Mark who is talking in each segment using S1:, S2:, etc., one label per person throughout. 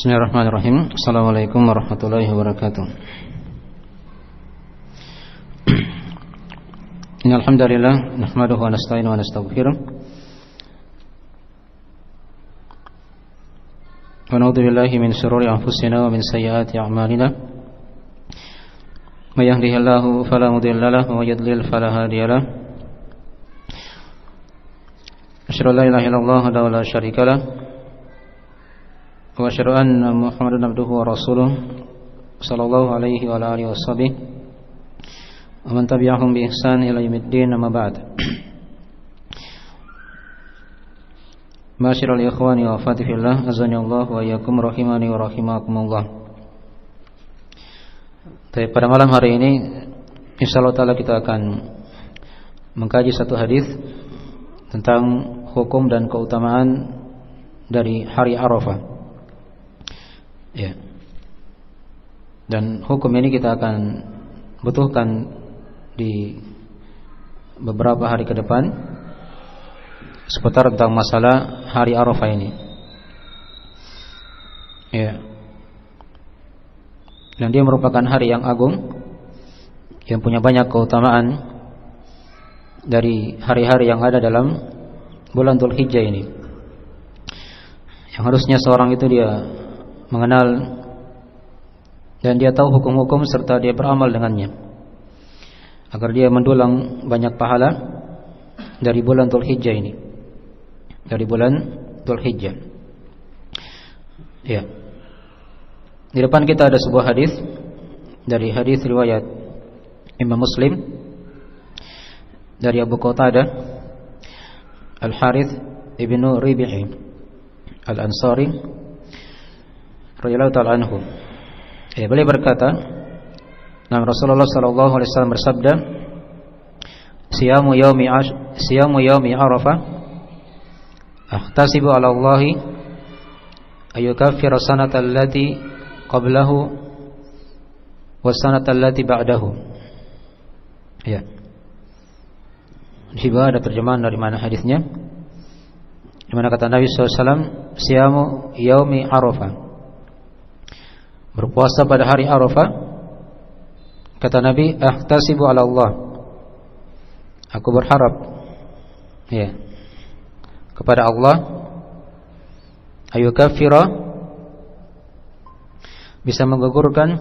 S1: Bismillahirrahmanirrahim. Assalamualaikum warahmatullahi wabarakatuh. Innal hamdalillah nahmaduhu wa nasta'inuhu wa nastaghfiruh wa na'udzu billahi min shururi anfusina wa min sayyiati a'malina. May yahdihillahu fala mudilla lahu wa may yudlil fala hadiya lahu. Asyhadu an la ilaha illallah wa la syarika lahu wa asyhadu anna Muhammadan abduhu wa rasuluh sallallahu alaihi wa alihi washabbihi wa man tabi'ahum bi ihsan ila yaumiddin, amma ba'd. Ma'asyiral ikhwani wa akhwati fillah, azani Allah wa iyyakum rahimani wa rahimakumullah. Pada malam hari ini insyaallah taala kita akan mengkaji satu hadis tentang hukum dan keutamaan dari hari Arafah. Ya. Dan hukum ini kita akan butuhkan di beberapa hari ke depan seputar tentang masalah hari Arafah ini. Ya. Dan dia merupakan hari yang agung yang punya banyak keutamaan dari hari-hari yang ada dalam bulan Dzulhijjah ini. Yang harusnya seorang itu dia mengenal dan dia tahu hukum-hukum serta dia beramal dengannya, agar dia mendulang banyak pahala dari bulan Dzulhijjah ini, dari bulan Dzulhijjah. Ya. Di depan kita ada sebuah hadis dari hadis riwayat Imam Muslim dari Abu Qatadah Al-Harits ibnu Rabi'i Al-Ansari radhiyallahu ta'ala anhu. Beliau berkata, Rasulullah sallallahu alaihi wasallam bersabda, Siyamu yaumi Arafah ahtasibu 'ala Allahi ayyukaffira sanata allati qablahu wa sanata allati ba'dahu. Ya. Di bawah ada terjemahan dari mana hadisnya, di mana kata Nabi sallallahu alaihi wasallam, Siyamu yaumi Arafah, berpuasa pada hari Arafah. Kata Nabi, ahtasibu 'ala Allah, aku berharap ya kepada Allah, ayukaffira, bisa menggugurkan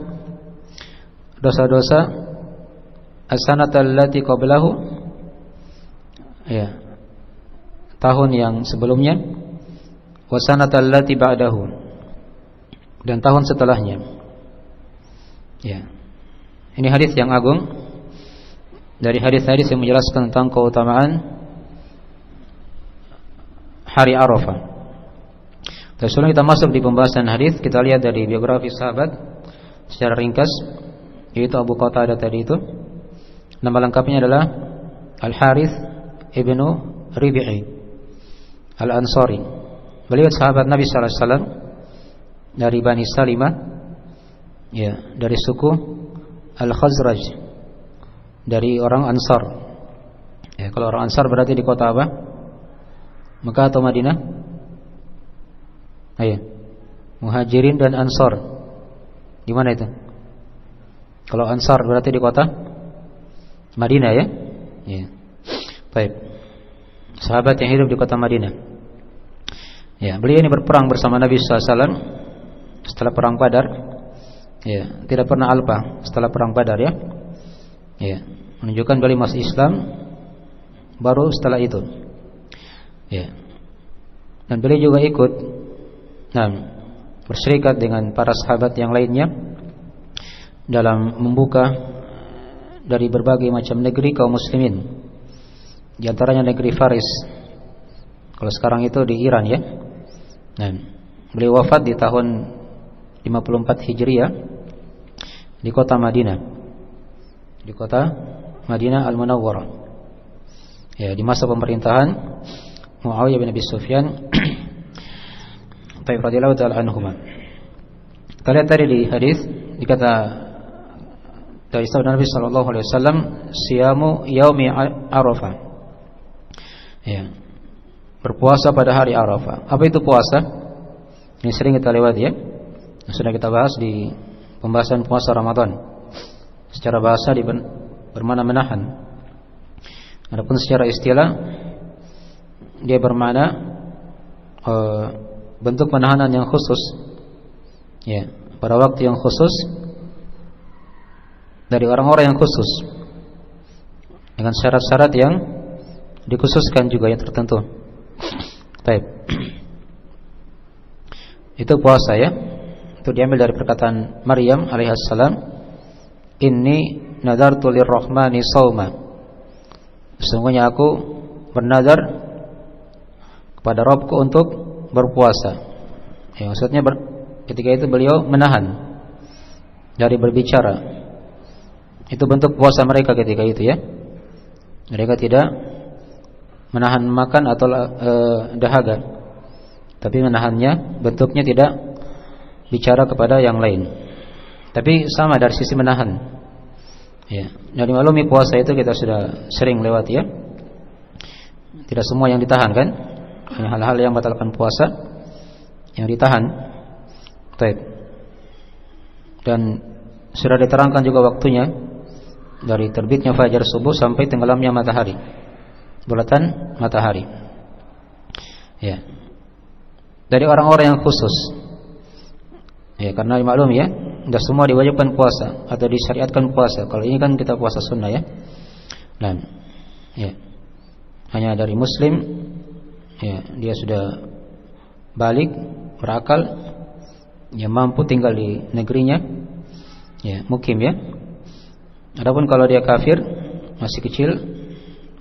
S1: dosa-dosa as-sanata allati qablahu, ya, tahun yang sebelumnya, wa sanata allati ba'dahu, dan tahun setelahnya. Ya. Ini hadis yang agung dari hadis-hadis yang menjelaskan tentang keutamaan hari Arafah. Dan sebelum kita masuk di pembahasan hadis, kita lihat dari biografi sahabat secara ringkas, yaitu Abu Qatadah tadi itu. Nama lengkapnya adalah Al-Harits ibnu Rabi'i Al-Ansari. Beliau sahabat Nabi sallallahu alaihi wasallam dari Bani Salimah, ya, dari suku Al-Khazraj, dari orang Ansar. Ya, kalau orang Ansar berarti di kota apa? Mekah atau Madinah? Ayo. Muhajirin dan Ansar. Di mana itu? Kalau Ansar berarti di kota Madinah, ya? Ya. Baik. Sahabat yang hidup di kota Madinah. Ya, beliau ini berperang bersama Nabi sallallahu alaihi wasallam setelah perang Badar. Ya, tidak pernah alpa setelah perang Badar, ya. Ya, menunjukkan beliau masuk Islam baru setelah itu. Ya. Dan beliau juga ikut berserikat dengan para sahabat yang lainnya dalam membuka dari berbagai macam negeri kaum muslimin. Di antaranya negeri Faris. Kalau sekarang itu di Iran, ya. Beliau wafat di tahun 54 Hijriah di kota Madinah, di kota Madinah Al-Munawwarah, ya, di masa pemerintahan Muawiyah bin Abi Sufyan radhiyallahu ta'ala anhuma. Kita lihat tadi di hadis dikata dari sabda Nabi sallallahu alaihi wasallam, siyamu yaumi Arafah, ya, berpuasa pada hari Arafah. Apa itu puasa? Ini sering kita lewati, ya. Sudah kita bahas di pembahasan puasa Ramadan. Secara bahasa bermakna menahan. Adapun secara istilah dia bermakna bentuk penahanan yang khusus, ya, pada waktu yang khusus dari orang-orang yang khusus dengan syarat-syarat yang dikhususkan juga yang tertentu. Baik. Itu puasa ya. Itu diambil dari perkataan Maryam alaihissalam, "Inni nadartu lirrahmani shauma." Sesungguhnya aku bernadar kepada Rabbku untuk berpuasa. Ya, maksudnya ketika itu beliau menahan dari berbicara. Itu bentuk puasa mereka ketika itu ya. Mereka tidak menahan makan atau dahaga, tapi menahannya bentuknya tidak bicara kepada yang lain, tapi sama dari sisi menahan. Ya, dari maklumi puasa itu kita sudah sering lewat ya. Tidak semua yang ditahan kan? Hanya hal-hal yang batalkan puasa yang ditahan. Baik. Dan sudah diterangkan juga waktunya dari terbitnya fajar subuh sampai tenggelamnya matahari, bulatan matahari. Ya. Dari orang-orang yang khusus. Ya, karena dimaklum ya, tidak semua diwajibkan puasa atau disyariatkan puasa. Kalau ini kan kita puasa sunnah ya. Nah, ya. Hanya dari muslim, ya, dia sudah balik, berakal, ya, mampu tinggal di negerinya, ya, mukim ya. Adapun kalau dia kafir, masih kecil,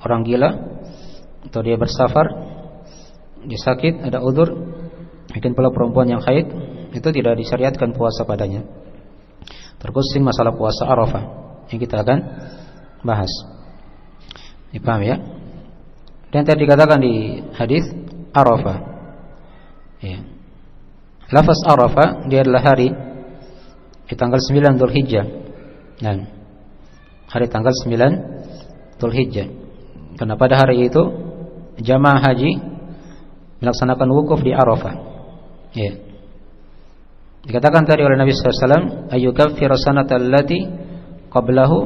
S1: orang gila, atau dia bersafar, dia sakit, ada udzur, mungkin pula perempuan yang haid, itu tidak disyariatkan puasa padanya. Terkhusus masalah puasa Arafah yang kita akan bahas. Dipaham ya? Dan tadi dikatakan di hadis Arafah. Ya. Lafaz Arafah dia adalah hari di tanggal 9 Dzulhijjah. Nah, hari tanggal 9 Dzulhijjah. Karena pada hari itu jamaah haji melaksanakan wukuf di Arafah. Ya. Dikatakan tadi oleh Nabi SAW, ayyukaffiru sanatal lati qablahu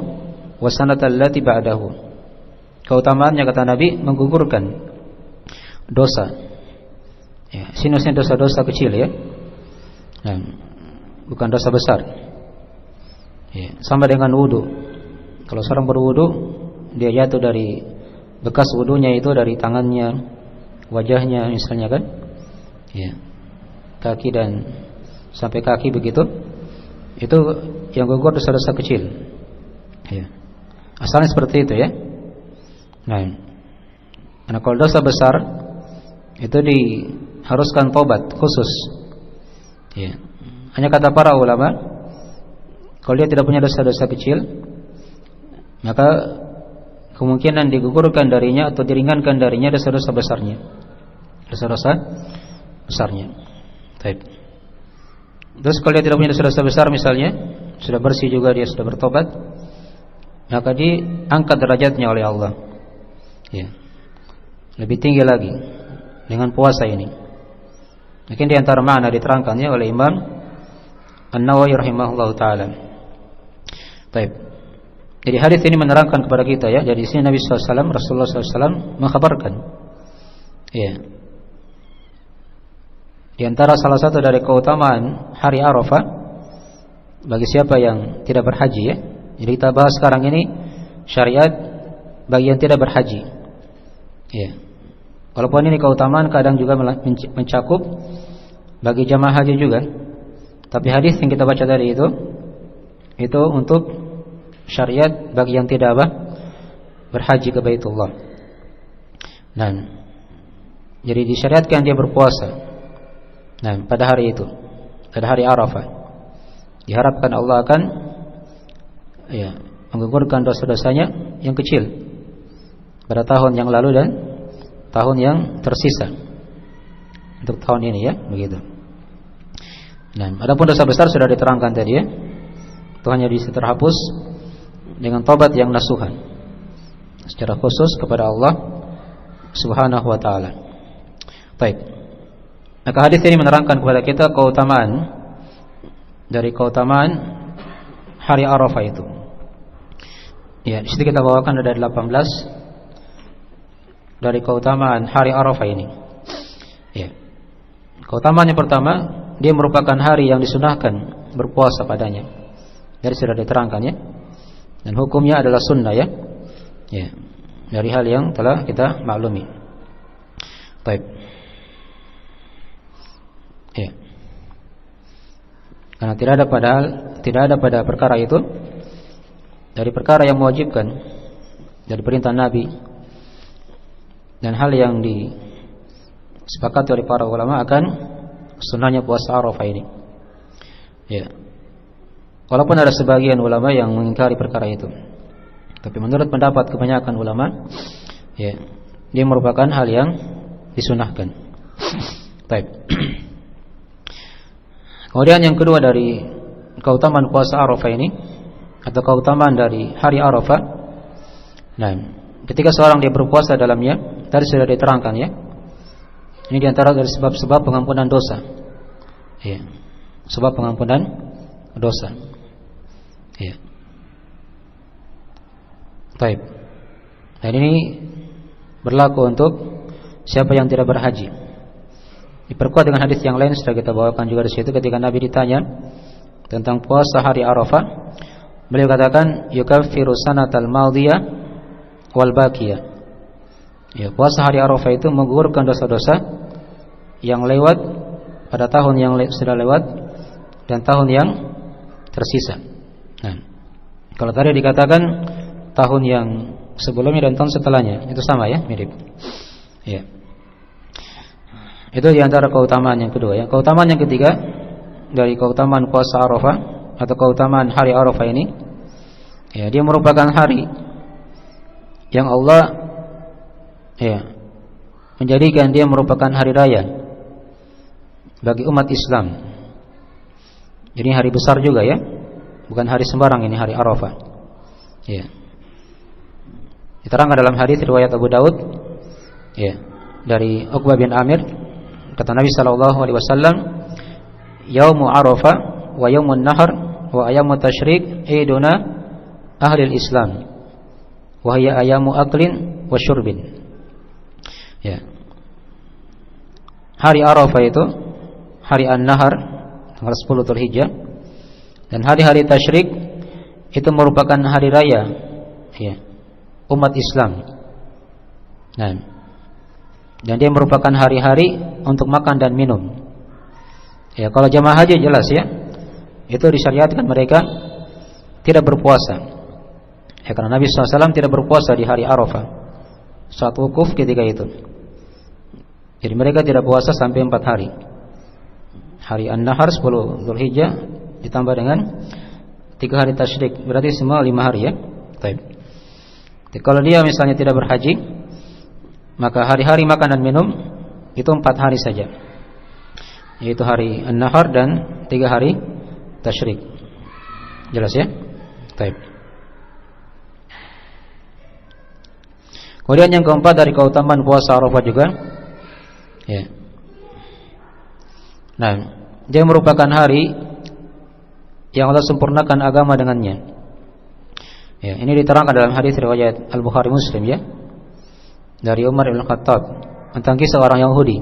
S1: wa sanatal lati ba'dahu. Keutamaannya kata Nabi menggugurkan dosa. Ya, sinusnya dosa-dosa kecil ya. Nah, bukan dosa besar. Ya, sama dengan wudu. Kalau seorang berwudu, dia jatuh dari bekas wudunya itu dari tangannya, wajahnya misalnya kan. Ya. Kaki dan sampai kaki begitu, itu yang gugur dosa-dosa kecil. Ya. Asalnya seperti itu ya. Nah, karena kalau dosa besar itu diharuskan tobat khusus. Ya. Hanya kata para ulama, kalau dia tidak punya dosa-dosa kecil, maka kemungkinan digugurkan darinya atau diringankan darinya dosa-dosa besarnya. Dosa-dosa besarnya. Baik. Terus kalau dia tidak punya dosa-dosa besar misalnya, sudah bersih juga, dia sudah bertobat, maka diangkat derajatnya oleh Allah. Ya. Lebih tinggi lagi dengan puasa ini. Mungkin di antara makna diterangkannya oleh Imam An-Nawawi rahimahullahu taala. Baik. Jadi hadis ini menerangkan kepada kita ya, jadi di sini Nabi SAW, Rasulullah SAW mengkhabarkan. Ya. Di antara salah satu dari keutamaan hari Arafah bagi siapa yang tidak berhaji ya. Jadi kita bahas sekarang ini syariat bagi yang tidak berhaji. Ya. Walaupun ini keutamaan kadang juga mencakup bagi jamaah haji juga. Tapi hadis yang kita baca tadi itu untuk syariat bagi yang tidak berhaji ke Baitullah. Nah, jadi disyariatkan dia berpuasa. Nah, pada hari itu, pada hari Arafah, diharapkan Allah akan ya, menggugurkan dosa-dosanya yang kecil pada tahun yang lalu dan tahun yang tersisa untuk tahun ini ya, begitu. Nah, adapun dosa besar sudah diterangkan tadi ya, itu hanya bisa terhapus dengan tobat yang nasuhan secara khusus kepada Allah Subhanahu wa taala. Baik. Maka hadis ini menerangkan kepada kita keutamaan dari keutamaan hari Arafah itu. Ya, di situ kita bawakan ada 18 dari keutamaan hari Arafah ini. Ya. Keutamaan yang pertama, dia merupakan hari yang disunahkan berpuasa padanya. Jadi sudah diterangkan ya. Dan hukumnya adalah sunnah ya. Ya. Dari hal yang telah kita maklumi. Baik. Ya. Karena tidak ada pada perkara itu dari perkara yang mewajibkan dari perintah Nabi dan hal yang disepakati oleh para ulama akan sunnahnya puasa Arafah ini. Ya. Walaupun ada sebagian ulama yang mengingkari perkara itu, tapi menurut pendapat kebanyakan ulama, ya, dia merupakan hal yang disunahkan. Baik. Kemudian yang kedua dari keutamaan puasa Arafah ini atau keutamaan dari hari Arafah. Nah, ketika seorang dia berpuasa dalamnya, tadi sudah diterangkan ya. Ini diantara dari sebab-sebab pengampunan dosa. Ya. Sebab pengampunan dosa. Ya. Baik. Dan ini berlaku untuk siapa yang tidak berhaji. Diperkuat dengan hadis yang lain sudah kita bawakan juga di situ ketika Nabi ditanya tentang puasa hari Arafah, beliau katakan yukaffiru sanatal madiyah wal baqiyah. Ya, puasa hari Arafah itu menggugurkan dosa-dosa yang lewat pada tahun yang sudah lewat dan tahun yang tersisa. Nah, kalau tadi dikatakan tahun yang sebelumnya dan tahun setelahnya, itu sama ya, mirip. Ya. Itu diantara keutamaan yang kedua ya. Keutamaan yang ketiga dari keutamaan puasa Arafah atau keutamaan hari Arafah ini, ya, dia merupakan hari yang Allah ya menjadikan dia merupakan hari raya bagi umat Islam. Jadi hari besar juga ya, bukan hari sembarang ini hari Arafah. Ya. Diterangkan dalam hadis riwayat Abu Daud, ya, dari Uqbah bin Amir, kata Nabi sallallahu alaihi wasallam, "Yaumu Arafah wa yaumun nahar wa ayyamu tasyrik iduna ahli Islam. Wa hiya ayyamu aklin wa syurbin." Ya. Hari Arafah itu hari An-Nahar tanggal 10 Dzulhijjah dan hari-hari tasyrik itu merupakan hari raya ya, umat Islam. Nah, dan dia merupakan hari-hari untuk makan dan minum. Ya, kalau jamaah haji jelas ya, itu disyariatkan mereka tidak berpuasa. Ya, karena Nabi SAW tidak berpuasa di hari Arafah saat wukuf ketika itu. Jadi mereka tidak puasa sampai 4 hari. Hari An-Nahar 10 Dzulhijjah ditambah dengan 3 hari tasyrik, berarti semua 5 hari ya. Baik. Jadi, kalau dia misalnya tidak berhaji, maka hari-hari makan dan minum itu 4 hari saja, yaitu hari An-Nahar dan 3 hari tasyrik. Jelas ya? Baik. Kemudian yang keempat dari keutamaan puasa Arafah juga, ya. Nah, dia merupakan hari yang Allah sempurnakan agama dengannya. Ya, ini diterangkan dalam hadis riwayat Al-Bukhari Muslim ya, dari Umar bin Khattab tentang kisah orang Yahudi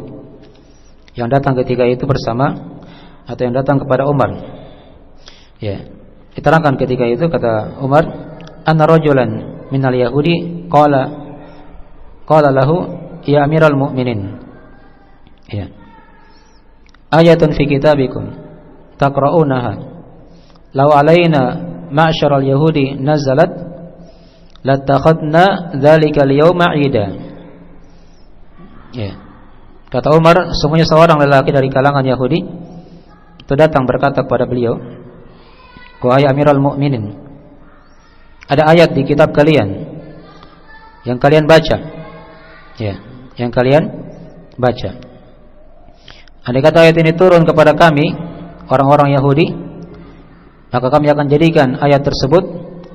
S1: yang datang ketika itu bersama atau yang datang kepada Umar. Ya, diterangkan ketika itu kata Umar, "Anna rajulan minal Yahudi qala lahu ya Amiral Mu'minin." Ya. Ayatun fi kitabikum taqra'unaha law alaina ma'syaral yahudi nazalat latakhadna dzalika al-yawma 'ida. Ya. Kata Umar, sungguhnya seorang lelaki dari kalangan Yahudi itu datang berkata kepada beliau, "Wahai Amirul Mukminin, ada ayat di kitab kalian yang kalian baca." Ya, yang kalian baca. Andai kata ayat ini turun kepada kami orang-orang Yahudi, maka kami akan jadikan ayat tersebut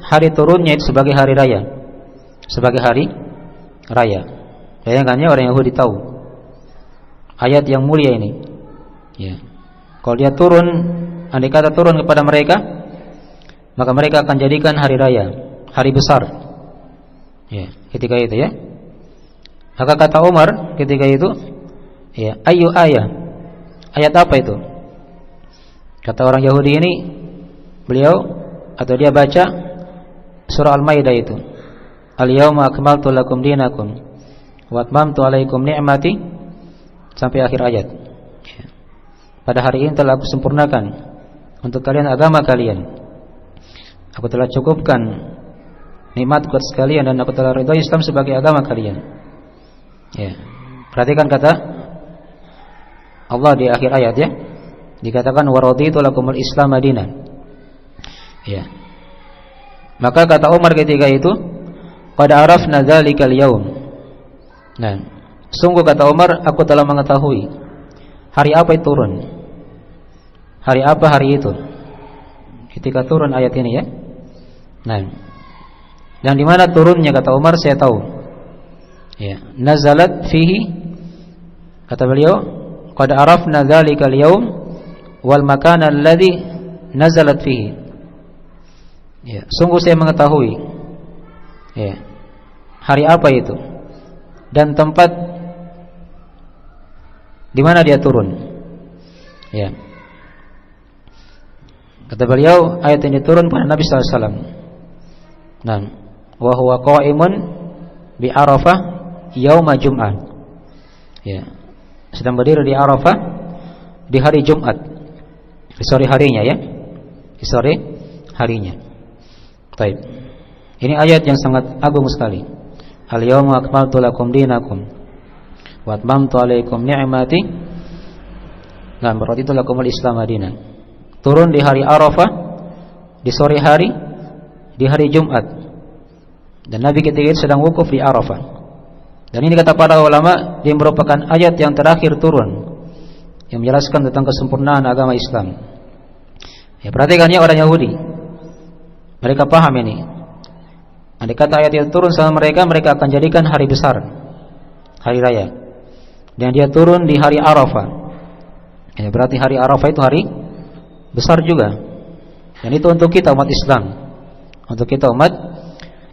S1: hari turunnya itu sebagai hari raya, sebagai hari raya. Bayangkannya orang Yahudi tahu ayat yang mulia ini. Ya. Kalau dia turun andai kata turun kepada mereka, maka mereka akan jadikan hari raya, hari besar. Ya, ketika itu ya. Maka kata Umar ketika itu, ya, ayu ayat. Ayat apa itu? Kata orang Yahudi ini, beliau atau dia baca surah Al-Maidah itu. Al-yauma akmaltu lakum dinakum wa atmamtu alaikum ni'mati sampai akhir ayat. Ya. Pada hari ini telah aku sempurnakan untuk kalian agama kalian. Aku telah cukupkan nikmatku atas kalian dan aku telah ridha Islam sebagai agama kalian. Ya. Perhatikan kata Allah di akhir ayat ya. Dikatakan waraditu lakumul Islam madinan. Ya. Maka kata Umar ketika itu, qad arafna dzalikal yaum. Nah, sungguh kata Umar, aku telah mengetahui hari apa itu turun. Hari apa hari itu? Ketika turun ayat ini ya. Nah, dan di mana turunnya kata Umar saya tahu. Ya, nazalat fihi, kata beliau, qad arafna dzalikal yaum wal makan alladhi nazalat fihi. Ya, sungguh saya mengetahui ya, hari apa itu dan tempat di mana dia turun. Ya. Kata beliau, ayat ini turun pada Nabi sallallahu alaihi wasallam. Nah, wa huwa qa'imun bi Arafah yauma Jum'ah. Ya. Sedang berdiri di Arafah di hari Jumat. Di sore harinya ya. Di sore harinya. Baik. Ini ayat yang sangat agung sekali. Al-yawma akmaltu lakum dinakum wa atmamtu alaikum ni'mati. Nah, berarti itu lakumul Islam madinan. Turun di hari Arafah, di sore hari, di hari Jumat. Dan Nabi ketika itu sedang wukuf di Arafah. Dan ini kata para ulama, dia merupakan ayat yang terakhir turun yang menjelaskan tentang kesempurnaan agama Islam. Ya, perhatikan ya orang Yahudi. Mereka paham ini. Andai kata ayat itu turun sama mereka, mereka akan jadikan hari besar, hari raya. Dan dia turun di hari Arafah. Ya, berarti hari Arafah itu hari besar juga. Dan itu untuk kita umat Islam. Untuk kita umat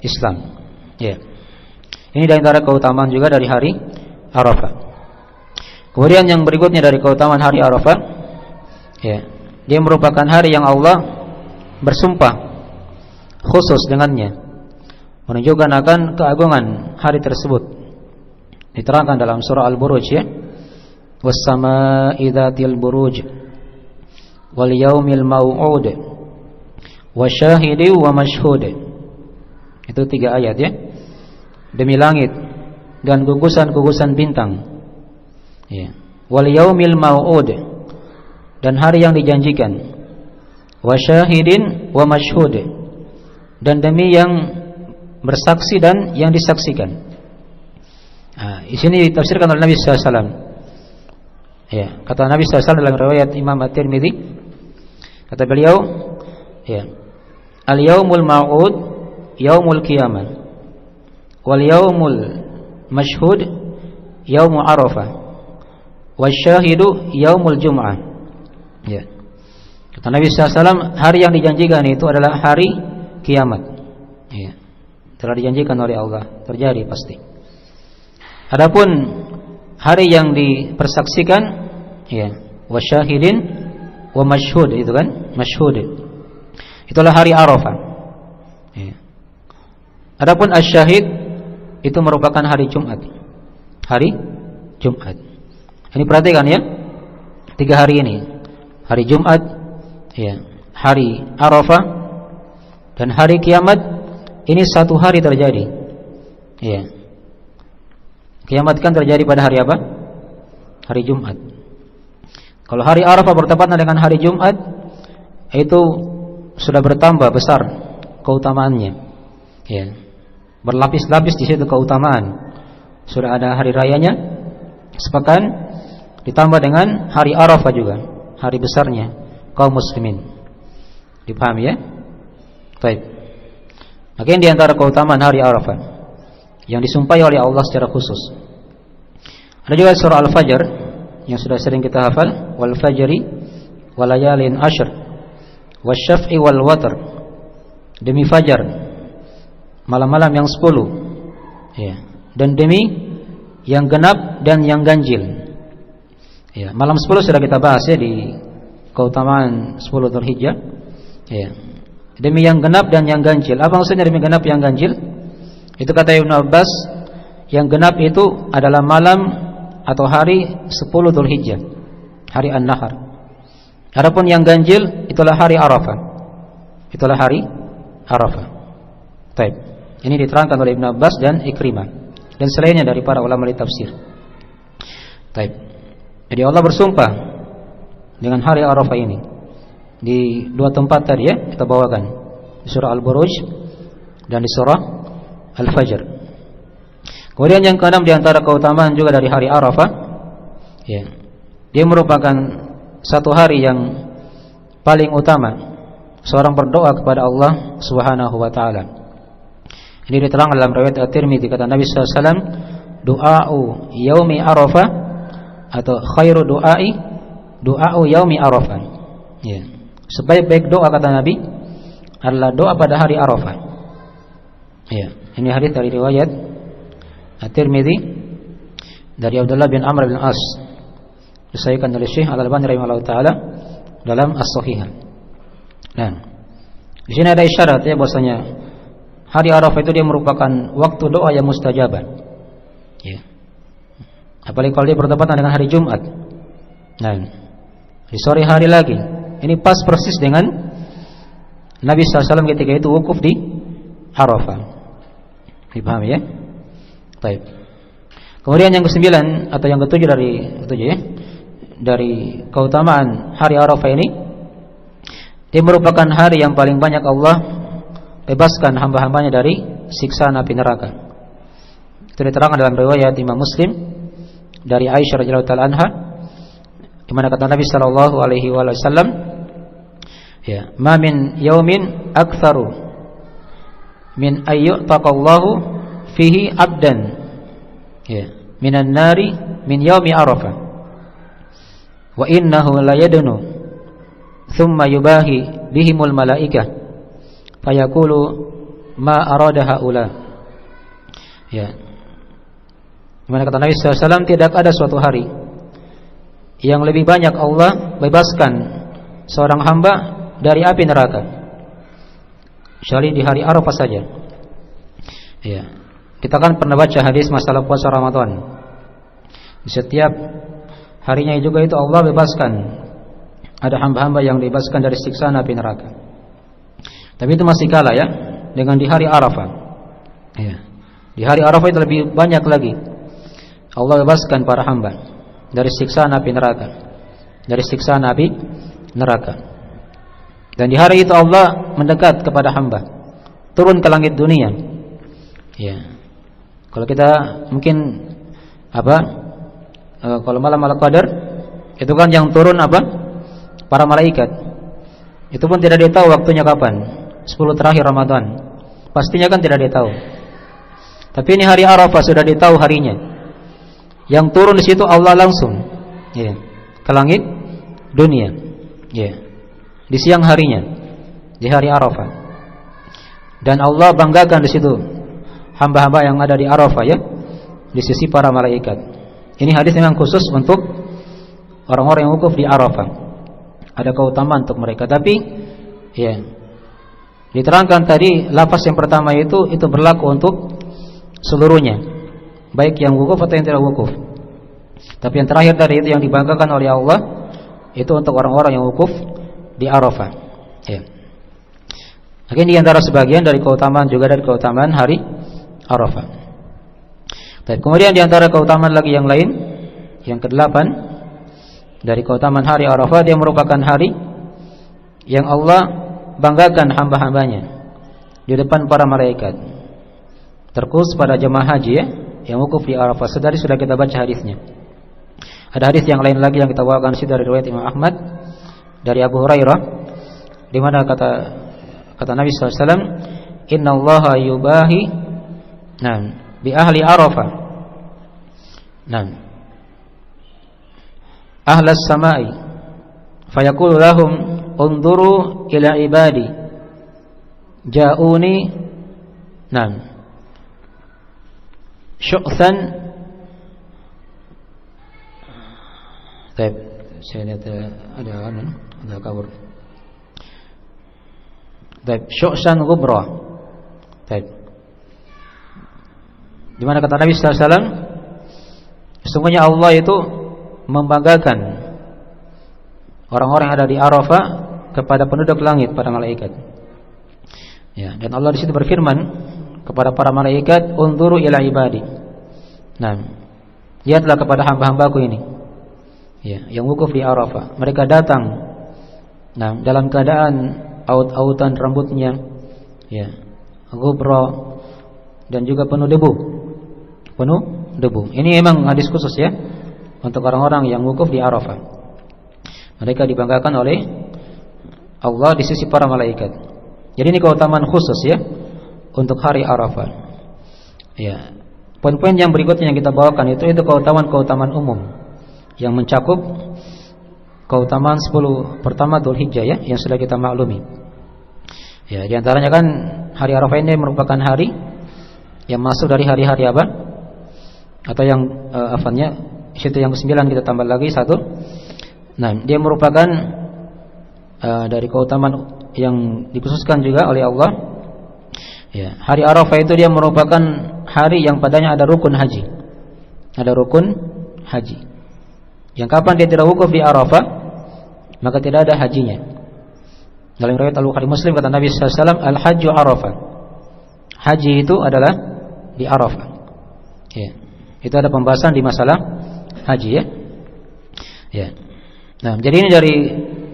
S1: Islam. Ya. Ini di antara keutamaan juga dari hari Arafah. Kemudian yang berikutnya dari keutamaan hari Arafah, ya, dia merupakan hari yang Allah bersumpah khusus dengannya, menunjukkan akan keagungan hari tersebut. Diterangkan dalam surah Al-Buruj ya. Was-samaa'i dzatil buruj wal yaumil mau'ud wasyahidi wa mashhud. Itu 3 ayat ya. Demi langit dan gugusan-gugusan bintang. Ya. Wal yaumil mau'ud, dan hari yang dijanjikan. Wasyahidin wa mashhud, dan demi yang bersaksi dan yang disaksikan. Nah, di sini ditafsirkan oleh Nabi sallallahu alaihi wasallam. Ya, kata Nabi sallallahu alaihi wasallam dalam riwayat Imam At-Tirmidzi, kata beliau, ya, al-yaumul ma'ud yaumul qiyamah wal yaumul mashhud yaumul Arafah wasyahidu yaumul Jum'ah. Ya. Kata Nabi sallallahu alaihi wasallam, hari yang dijanjikan itu adalah hari kiamat. Ya. Telah dijanjikan oleh Allah, terjadi pasti. Adapun hari yang dipersaksikan, ya, wasyahidin wa mashhud, itu kan, mashhud. Itulah hari Arafah. Ya. Adapun asyahid itu merupakan hari Jumat. Hari Jumat. Ini perhatikan ya. 3 hari ini. Hari Jumat, ya, hari Arafah dan hari kiamat. Ini satu hari terjadi. Ya. Kiamat kan terjadi pada hari apa? Hari Jumat. Kalau hari Arafah bertepatan dengan hari Jumat, itu sudah bertambah besar keutamaannya. Ya. Berlapis-lapis di situ keutamaan. Sudah ada hari rayanya sepekan, ditambah dengan hari Arafah juga, hari besarnya kaum muslimin. Dipahami ya? Baik. Maka ini di antara keutamaan hari Arafah yang disumpahi oleh Allah secara khusus. Ada juga surah Al-Fajr yang sudah sering kita hafal, wal fajri walayalin ashr. wasyaf'i wal watr, demi fajar, malam-malam yang 10, ya, dan demi yang genap dan yang ganjil. Ya, malam 10 sudah kita bahas ya di keutamaan 10 Dzulhijjah. Ya. Demi yang genap dan yang ganjil. Apa maksudnya demi genap yang ganjil? Itu kata Ibnu Abbas, yang genap itu adalah malam atau hari 10 Dzulhijjah, hari An-Nahar. Adapun yang ganjil itulah hari Arafah. Itulah hari Arafah. Baik. Ini diterangkan oleh Ibnu Abbas dan Ikrimah dan selainnya dari para ulama tafsir. Baik. Jadi Allah bersumpah dengan hari Arafah ini di dua tempat tadi ya kita bawakan, di surah Al-Buruj dan di surah Al-Fajr. Kemudian yang keenam di antara keutamaan juga dari hari Arafah, ya, dia merupakan satu hari yang paling utama seorang berdoa kepada Allah Subhanahu wa taala. Ini diterangkan dalam riwayat At-Tirmidzi, kata Nabi sallallahu alaihi wasallam, du'a'u yaumi Arafah atau khairu du'a'u yaumi Arafah. Ya. Sebaik-baik doa kata Nabi adalah doa pada hari Arafah. Ya, ini hadis dari riwayat At-Tirmidzi dari Abdullah bin Amr bin As, disahihkan oleh Syekh Al-Albani rahimahullah taala dalam As-Shahihah. Nah, di sini ada isyarat ya bahwasanya hari Arafah itu dia merupakan waktu doa yang mustajabah. Ya. Apalagi kalau dia bertepatan dengan hari Jumat. Nah, di sore hari lagi. Ini pas persis dengan Nabi SAW ketika itu wukuf di Arafah. Dipahami ya? Baik. Kemudian yang ke-9 atau yang ke-7 dari keutamaan hari Arafah ini, dia merupakan hari yang paling banyak Allah bebaskan hamba-hambanya dari siksa api neraka. Itu diterangkan dalam riwayat Imam Muslim dari Aisyah radhiyallahu taala anha, di mana kata Nabi sallallahu alaihi wasallam, ya, ma min yaumin aktsaru min ayyutaqallahu fihi abdan, ya, minan nari min yaumi Arafah wa innahu la yadnu thumma yubahi bihimul malaikah fayaqulu ma arada haula. Ya, dimana kata Nabi sallallahu alaihi wasallam, tidak ada suatu hari yang lebih banyak Allah bebaskan seorang hamba dari api neraka kecuali di hari Arafah saja. Ya, kita kan pernah baca hadis masalah puasa Ramadan. Di setiap harinya juga itu Allah bebaskan, ada hamba-hamba yang dibebaskan dari siksaan api neraka. Tapi itu masih kalah ya dengan di hari Arafah. Ya, di hari Arafah itu lebih banyak lagi Allah bebaskan para hamba dari siksaan api neraka, dari siksaan api neraka. Dan di hari itu Allah mendekat kepada hamba, turun ke langit dunia. Ya, kalau kita mungkin kalau malam Al-Qadar itu kan yang turun para malaikat. Itu pun tidak ditahu waktunya kapan. 10 terakhir Ramadan. Pastinya kan tidak ditahu. Tapi ini hari Arafah sudah ditahu harinya. Yang turun di situ Allah langsung, ya, ke langit dunia, ya, di siang harinya, di hari Arafah. Dan Allah banggakan di situ hamba-hamba yang ada di Arafah, ya, di sisi para malaikat. Ini hadis memang khusus untuk orang-orang yang wukuf di Arafah. Ada keutamaan untuk mereka. Tapi, ya, diterangkan tadi lafaz yang pertama itu berlaku untuk seluruhnya, baik yang wukuf atau yang tidak wukuf. Tapi yang terakhir tadi itu yang dibanggakan oleh Allah itu untuk orang-orang yang wukuf di Arafah. Ya. Ini di antara sebagian dari keutamaan juga dari keutamaan hari Arafah. Dan kemudian di antara keutamaan lagi yang lain, yang ke-8 dari keutamaan hari Arafah, dia merupakan hari yang Allah banggakan hamba-hambanya di depan para malaikat. Terkhusus pada jemaah haji ya, yang wukuf di Arafah. Tadi sudah kita baca hadisnya. Ada hadis yang lain lagi yang kita bawakan di dari riwayat Imam Ahmad dari Abu Hurairah, di mana kata Nabi sallallahu alaihi wasallam, "Innallaha yubahi bi ahli Arafah. Ahlas samai fayaqulu lahum unzuru ila ibadi ja'uni syu'than. Baik, saya lihat ada kabur. Baik, syu'san ghubra. Baik. Di mana kata Nabi sallallahu alaihi wasallam, sesungguhnya Allah itu membanggakan orang-orang yang ada di Arafah kepada penduduk langit, para malaikat. Ya, dan Allah di situ berfirman kepada para malaikat, "Unzuru ila ibadi." Lihatlah kepada hamba-hambaku ini. Ya, yang wukuf di Arafah. Mereka datang dalam keadaan aut-autan rambutnya, ya, ghubra, dan juga penuh debu. Ini memang hadis khusus ya untuk orang-orang yang wukuf di Arafah. Mereka dibanggakan oleh Allah di sisi para malaikat. Jadi ini keutamaan khusus ya untuk hari Arafah. Ya. Poin-poin yang berikutnya yang kita bawakan itu keutamaan umum yang mencakup keutamaan 10 pertama Dzulhijjah ya, yang sudah kita maklumi. Ya, di antaranya kan hari Arafah ini merupakan hari yang masuk dari hari-hari apa? Atau yang situ yang ke-9 kita tambah lagi 1. Dia merupakan dari keutamaan yang dikhususkan juga oleh Allah. Ya, hari Arafah itu dia merupakan hari yang padanya ada rukun haji. Ada rukun haji. Yang kapan dia tidak wukuf di Arafah, maka tidak ada hajinya. Dalam riwayat Al-Bukhari Muslim kata Nabi sallallahu alaihi wasallam, "Al-hajju Arafah." Haji itu adalah di Arafah. Ya. Itu ada pembahasan di masalah haji ya. Ya. Jadi ini dari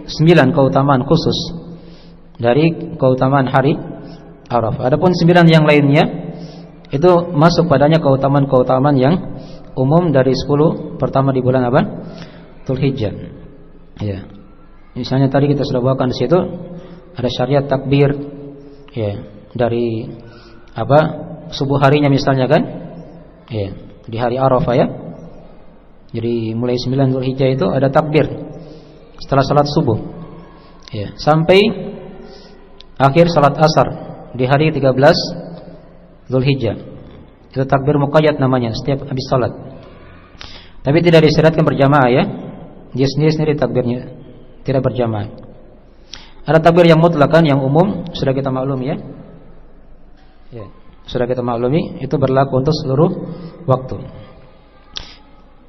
S1: 9 keutamaan khusus dari keutamaan hari Arafah. Adapun 9 yang lainnya itu masuk padanya keutamaan-keutamaan yang umum dari 10 pertama di bulan apa? Dzulhijjah. Ya. Misalnya tadi kita sudah bawakan di situ ada syariat takbir ya, dari subuh harinya misalnya kan? Ya, di hari Arafah ya. Jadi mulai 9 Dzulhijjah itu ada takbir setelah salat subuh. Ya, sampai akhir salat asar di hari 13 Dzulhijjah. Itu takbir muqayyad namanya setiap habis salat. Tapi tidak disyaratkan berjamaah ya. Dia sendiri takbirnya, tidak berjamaah. Ada takbir yang mutlakan, yang umum, sudah kita maklumi ya. Ya, sudah kita maklumi, itu berlaku untuk seluruh waktu.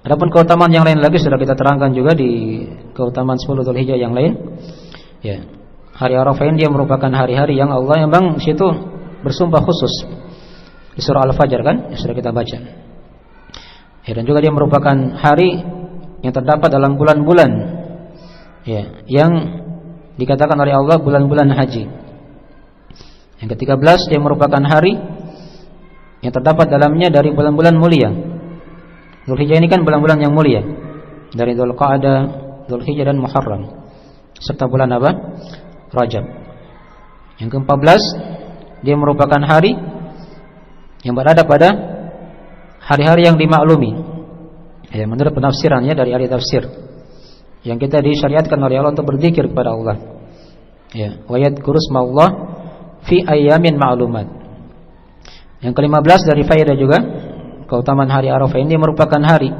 S1: Adapun keutamaan yang lain lagi sudah kita terangkan juga di keutamaan 10 Dzulhijjah yang lain. Ya. Hari Arafah ini dia merupakan hari-hari yang Allah memang situ bersumpah khusus. Di surah Al-Fajr kan, yang sudah kita baca. Ya, dan juga dia merupakan hari yang terdapat dalam bulan-bulan ya, yang dikatakan oleh Allah bulan-bulan haji. Yang ke-13 dia merupakan hari yang terdapat dalamnya dari bulan-bulan mulia. Dzulhijjah ini kan bulan-bulan yang mulia. Dari Dzulqa'dah, Dzulhijjah dan Muharram. Serta bulan apa? Rajab. Yang ke-14 dia merupakan hari yang berada pada hari-hari yang dimaklumi. Ya, menurut penafsirannya dari ahli tafsir. Yang kita disyariatkan oleh Allah untuk berzikir kepada Allah. Ya, wa yadhkuru ismallah fi ayyamin ma'lumat. Yang ke-15 dari faedah juga keutamaan hari Arafah ini merupakan hari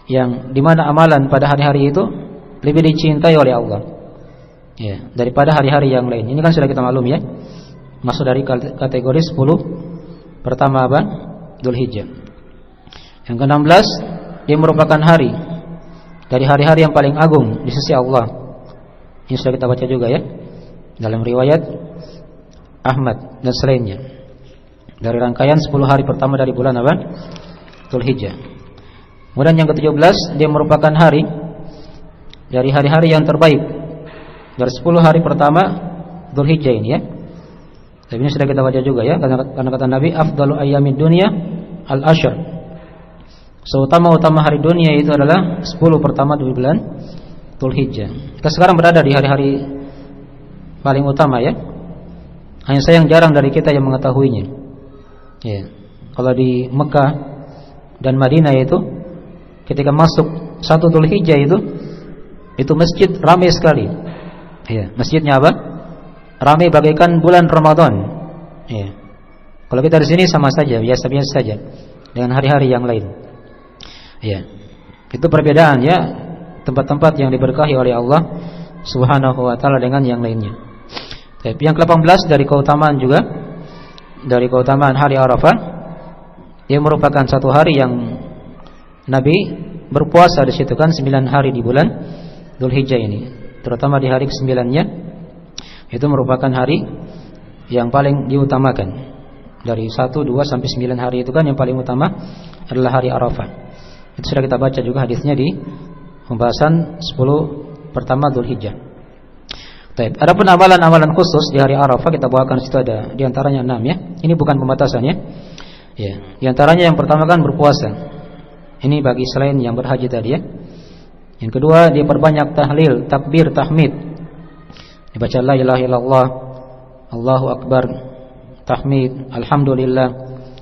S1: yang dimana amalan pada hari-hari itu lebih dicintai oleh Allah ya, daripada hari-hari yang lain. Ini kan sudah kita maklum ya, masuk dari kategori 10 pertama apa? Dzulhijjah. Yang ke-16 dia merupakan hari dari hari-hari yang paling agung di sisi Allah. Ini sudah kita baca juga ya dalam riwayat Ahmad dan selainnya, dari rangkaian 10 hari pertama dari bulan apa? Dzulhijjah. Kemudian yang ke-17 dia merupakan hari dari hari-hari yang terbaik dari 10 hari pertama Dzulhijjah ini ya. Tapi ini sudah kita baca juga ya, karena kata Nabi, afdalu ayyamid dunya al-ashr. Seutama-utama hari dunia itu adalah 10 pertama dari bulan Dzulhijjah. Kita sekarang berada di hari-hari paling utama ya. Hanya sayang jarang dari kita yang mengetahuinya. Ya. Kalau di Mekah dan Madinah itu ketika masuk 1 Dzulhijjah itu masjid ramai sekali. Ya, masjidnya apa? Ramai bagaikan bulan Ramadan. Ya. Kalau kita di sini sama saja, biasa-biasa saja dengan hari-hari yang lain. Ya. Itu perbedaan ya, tempat-tempat yang diberkahi oleh Allah Subhanahu wa taala dengan yang lainnya. Yang ke-18 dari keutamaan juga, dari keutamaan hari Arafah, yang merupakan satu hari yang Nabi berpuasa di situ kan 9 hari di bulan Dzulhijjah ini, terutama di hari ke-9-nya. Itu merupakan hari yang paling diutamakan. Dari 1, 2 sampai 9 hari itu kan yang paling utama adalah hari Arafah. Itu sudah kita baca juga hadisnya di pembahasan 10 pertama Dzulhijjah. Adapun amalan-amalan khusus di hari Arafah kita bawakan situ ada di antaranya 6 ya. Ini bukan pembatasan ya. Ya, di antaranya yang pertama kan berpuasa. Ini bagi selain yang berhaji tadi ya. Yang kedua dia perbanyak tahlil, takbir, tahmid. Dibaca la ilaha illallah, Allahu akbar, tahmid, alhamdulillah.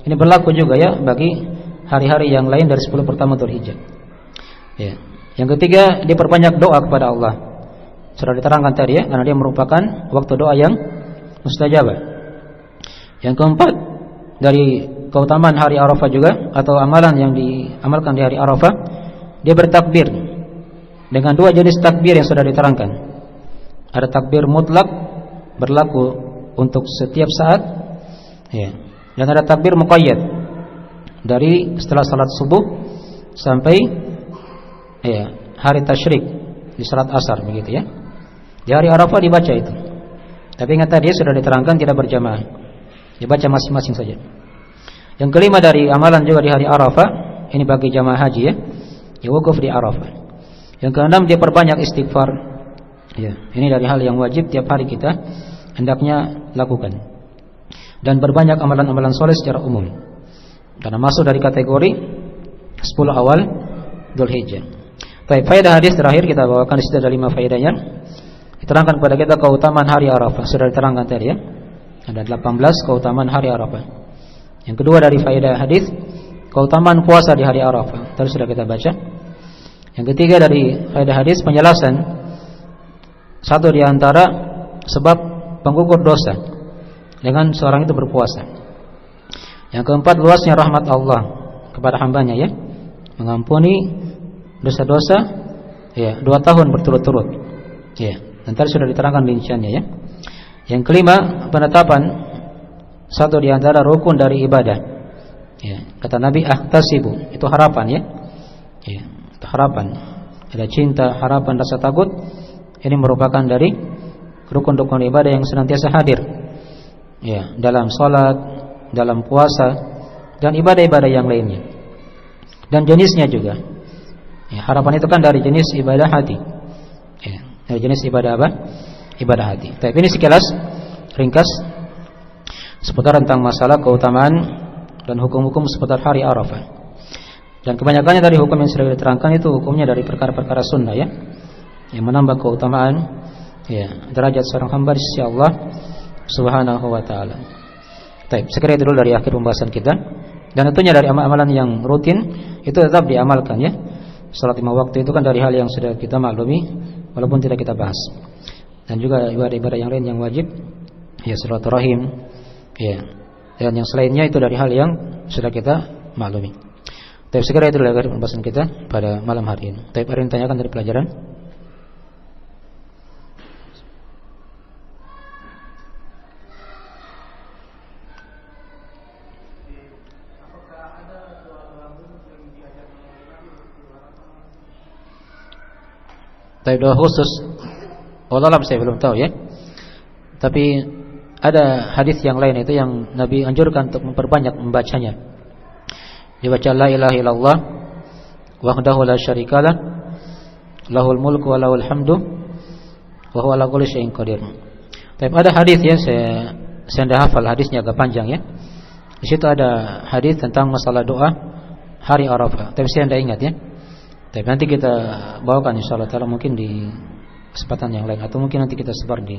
S1: Ini berlaku juga ya bagi hari-hari yang lain dari 10 pertama Dzulhijjah. Ya. Yang ketiga dia perbanyak doa kepada Allah. Sudah diterangkan tadi ya, karena dia merupakan waktu doa yang mustajabah. Yang keempat dari keutamaan hari Arafah juga, atau amalan yang diamalkan di hari Arafah, dia bertakbir dengan 2 jenis takbir yang sudah diterangkan. Ada takbir mutlak berlaku untuk setiap saat ya, dan ada takbir muqayyad dari setelah salat subuh sampai ya, hari tasyrik di salat asar begitu ya. Di hari Arafah dibaca itu. Tapi ingat tadi sudah diterangkan tidak berjamaah. Dibaca masing-masing saja. Yang kelima dari amalan juga di hari Arafah, ini bagi jamaah haji ya, wukuf di Arafah. Yang keenam dia perbanyak istighfar. Ya, ini dari hal yang wajib tiap hari kita hendaknya lakukan. Dan berbanyak amalan-amalan soleh secara umum. Karena masuk dari kategori 10 awal Dzulhijjah. Baik, faedah hadis terakhir kita bawakan di situ ada 5 faedahnya. Diterangkan kepada kita keutamaan hari Arafah. Sudah diterangkan tadi ya. Ada 18 keutamaan hari Arafah. Yang kedua dari faedah hadis, keutamaan puasa di hari Arafah. Tadi sudah kita baca. Yang ketiga dari faedah hadis, penjelasan satu di antara sebab penggugur dosa dengan seorang itu berpuasa. Yang keempat, luasnya rahmat Allah kepada hambanya ya, mengampuni dosa-dosa ya 2 tahun berturut-turut. Ya. Dan tadi sudah diterangkan rinciannya ya. Yang kelima, penetapan satu di antara rukun dari ibadah. Ya, kata Nabi ahtasibu, itu harapan ya. Ya, itu harapan. Ada cinta, harapan, rasa takut. Ini merupakan dari rukun-rukun ibadah yang senantiasa hadir. Ya, dalam salat, dalam puasa dan ibadah-ibadah yang lainnya. Dan jenisnya juga. Ya, harapan itu kan dari jenis ibadah hati. Ya. Dari jenis ibadah apa? Ibadah hati. Tapi ini sekilas ringkas seputar tentang masalah keutamaan dan hukum-hukum seputar hari Arafah. Dan kebanyakannya dari hukum yang sudah diterangkan itu hukumnya dari perkara-perkara sunnah ya, yang menambah keutamaan ya derajat seorang hamba di sisi Allah Subhanahu wa taala. Baik, sekiranya itu dulu dari akhir pembahasan kita. Dan tentunya dari amalan yang rutin itu tetap diamalkan ya. Salat 5 waktu itu kan dari hal yang sudah kita maklumi walaupun tidak kita bahas. Dan juga ibadah-ibadah yang lain yang wajib ya, silaturahim ya, dan yang selainnya itu dari hal yang sudah kita maklumi. Tapi segera itu adalah pembahasan kita pada malam hari ini. Tapi ada yang ditanyakan dari pelajaran? Tapi doa khusus, Allah saya belum tahu ya. Tapi ada hadis yang lain itu yang Nabi anjurkan untuk memperbanyak membacanya. Dibaca la ilaha illallah wahdahu la syarikalah, lahul mulku wa lahul hamdu wa huwa ala kulli syai'in qadir. Tapi ada hadis ya, saya tidak hafal hadisnya, agak panjang ya. Di situ ada hadis tentang masalah doa hari Arafah. Tapi saya tidak ingat ya. Tapi nanti kita bawakan insyaallah taala mungkin di kesempatan yang lain, atau mungkin nanti kita sebar di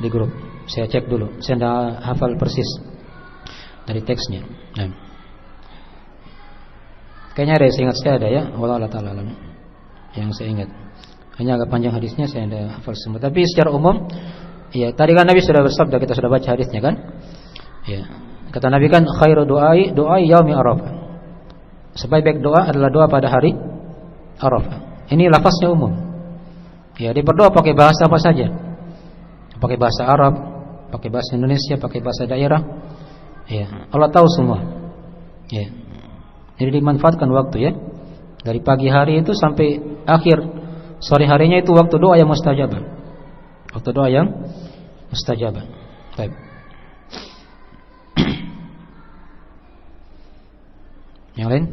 S1: grup. Saya cek dulu. Saya tidak hafal persis dari teksnya. Nah. Kayaknya ada, saya ingat saya ada ya. Wallahu taala alam. Yang saya ingat. Hanya agak panjang hadisnya, saya tidak hafal semua. Tapi secara umum, ya tadi kan Nabi sudah bersabda, kita sudah baca hadisnya kan? Ya. Kata Nabi kan khairu doa yaumi Arafah. Sebaik-baik doa adalah doa pada hari Arafah. Ini lafaznya umum. Ya, dia berdoa pakai bahasa apa saja. Pakai bahasa Arab, pakai bahasa Indonesia, pakai bahasa daerah. Ya, Allah tahu semua. Ya. Jadi dimanfaatkan waktu ya. Dari pagi hari itu sampai akhir sore harinya itu waktu doa yang mustajabah. Waktu doa yang mustajabah. Baik. Yang lain?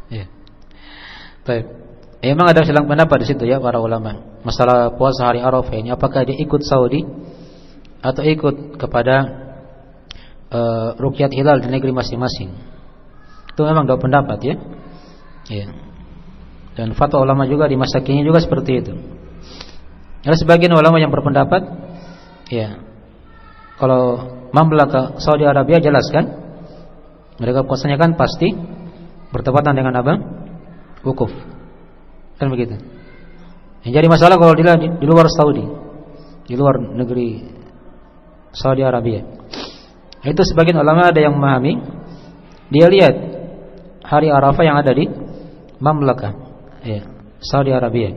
S1: Ya. Baik. Memang ada silang pendapat di situ ya para ulama. Masalah puasa hari Arafah ini, apakah dia ikut Saudi atau ikut kepada ruqyat hilal di negeri masing-masing. Itu memang dua pendapat ya. Ya. Dan fatwa ulama juga di masa kini juga seperti itu. Ada sebagian ulama yang berpendapat ya, kalau mamlaka Saudi Arabia jelas kan, mereka puasanya kan pasti bertepatan dengan apa? Wukuf. Kan begitu. Yang jadi masalah kalau dia di luar Saudi, di luar negeri Saudi Arabia. Itu sebagian ulama ada yang memahami, dia lihat hari Arafah yang ada di mamlakah ya, Saudi Arabia.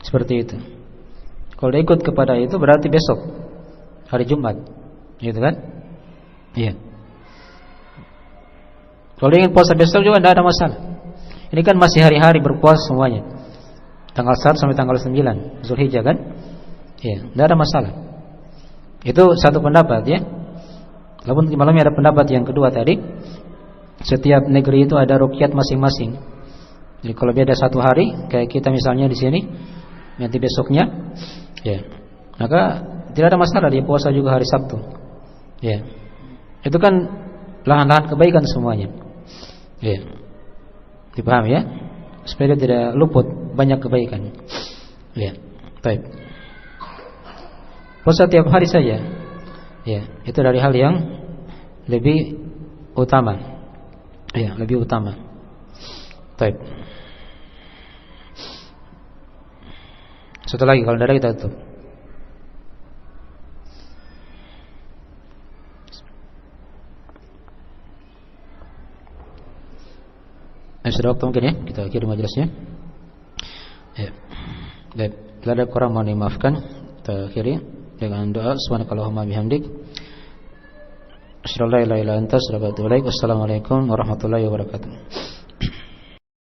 S1: Seperti itu. Kalau dia ikut kepada itu berarti besok hari Jumat. Gitu kan? Iya. Kalau ingin puasa besok juga tidak ada masalah. Ini kan masih hari-hari berpuasa semuanya. Tanggal 1 sampai tanggal 9 Zulhijjah kan? Ya, tidak ada masalah. Itu satu pendapat ya. Walaupun malamnya ada pendapat yang kedua tadi. Setiap negeri itu ada ruqyat masing-masing. Jadi kalau beda satu hari, kayak kita misalnya di sini, nanti besoknya, ya, maka tidak ada masalah dia puasa juga hari Sabtu. Ya, itu kan lahan-lahan kebaikan semuanya. Ya, dipahami ya, supaya dia tidak luput banyak kebaikan. Ya, baik. Puasa tiap hari saja. Ya, itu dari hal yang lebih utama. Ya, lebih utama. Baik. Satu lagi kalau tidak kita tutup. Sudah waktu mungkin ya kita akhiri majelisnya. Ya. Baik, bila ada kurang mohon dimaafkan. Kita akhiri dengan doa subhanakallahumma bihamdik asyhadu an la ilaha illa anta astaghfiruka wa atubu ilaik. Wassalamualaikum warahmatullahi wabarakatuh.